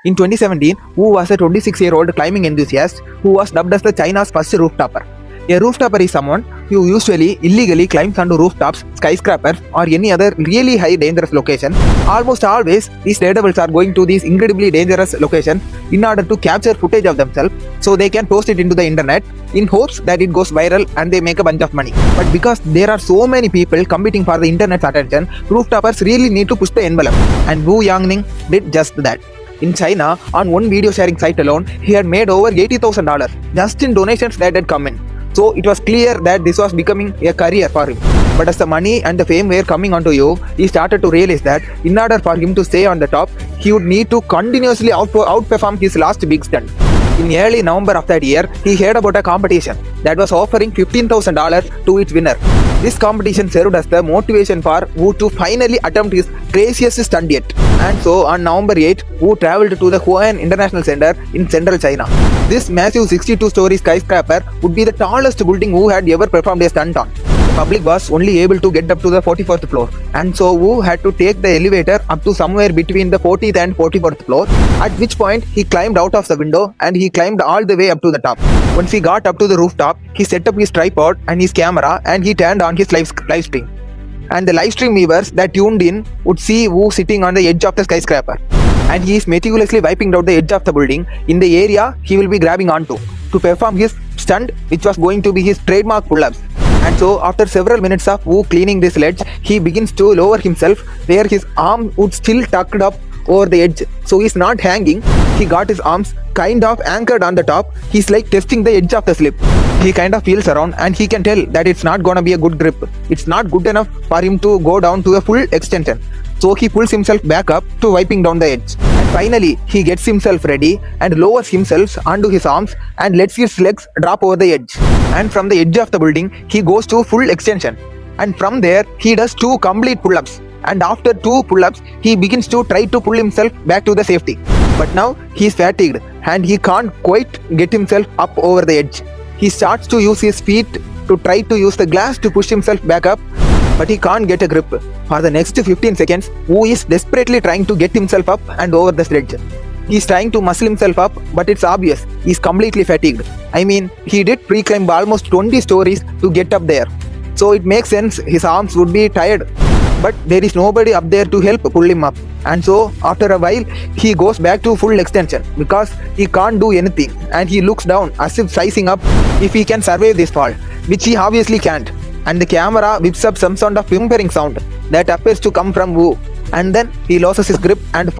In 2017, Wu was a 26-year-old climbing enthusiast who was dubbed as the China's first rooftopper. A rooftopper is someone who usually illegally climbs onto rooftops, skyscrapers, or any other really high dangerous location. Almost always, these daredevils are going to these incredibly dangerous locations in order to capture footage of themselves so they can post it into the internet in hopes that it goes viral and they make a bunch of money. But because there are so many people competing for the internet's attention, rooftoppers really need to push the envelope. And Wu Yangning did just that. In China, on one video sharing site alone, he had made over $80,000 just in donations that had come in. So it was clear that this was becoming a career for him. But as the money and the fame were coming onto you, he started to realize that in order for him to stay on the top, he would need to continuously outperform his last big stunt. In early November of that year, he heard about a competition that was offering $15,000 to its winner. This competition served as the motivation for Wu to finally attempt his craziest stunt yet. And so on November 8, Wu traveled to the Huan International Center in central China. This massive 62-story skyscraper would be the tallest building Wu had ever performed a stunt on. The public was only able to get up to the 44th floor, and so Wu had to take the elevator up to somewhere between the 40th and 44th floor, at which point he climbed out of the window and he climbed all the way up to the top. Once he got up to the rooftop, he set up his tripod and his camera and he turned on his live stream. And the live stream viewers that tuned in would see Wu sitting on the edge of the skyscraper. And he is meticulously wiping out the edge of the building in the area he will be grabbing onto to perform his stunt, which was going to be his trademark pull-ups. And so after several minutes of Wu cleaning this ledge, he begins to lower himself where his arm would still tucked up over the edge. So he's not hanging, he got his arms kind of anchored on the top. He's like testing the edge of the slip. He kind of feels around and he can tell that it's not gonna be a good grip. It's not good enough for him to go down to a full extension. So he pulls himself back up to wiping down the edge. And finally, he gets himself ready and lowers himself onto his arms and lets his legs drop over the edge. And from the edge of the building, he goes to full extension. And from there, he does 2 complete pull-ups. And after 2 pull-ups, he begins to try to pull himself back to the safety. But now, he is fatigued and he can't quite get himself up over the edge. He starts to use his feet to try to use the glass to push himself back up, but he can't get a grip. For the next 15 seconds, Wu is desperately trying to get himself up and over the ledge. He's trying to muscle himself up, but it's obvious he's completely fatigued. I mean, he did pre-climb almost 20 stories to get up there. So it makes sense his arms would be tired. But there is nobody up there to help pull him up. And so after a while, he goes back to full extension because he can't do anything. And he looks down as if sizing up if he can survive this fall, which he obviously can't. And the camera whips up some sort of whimpering sound that appears to come from Wu. And then he loses his grip and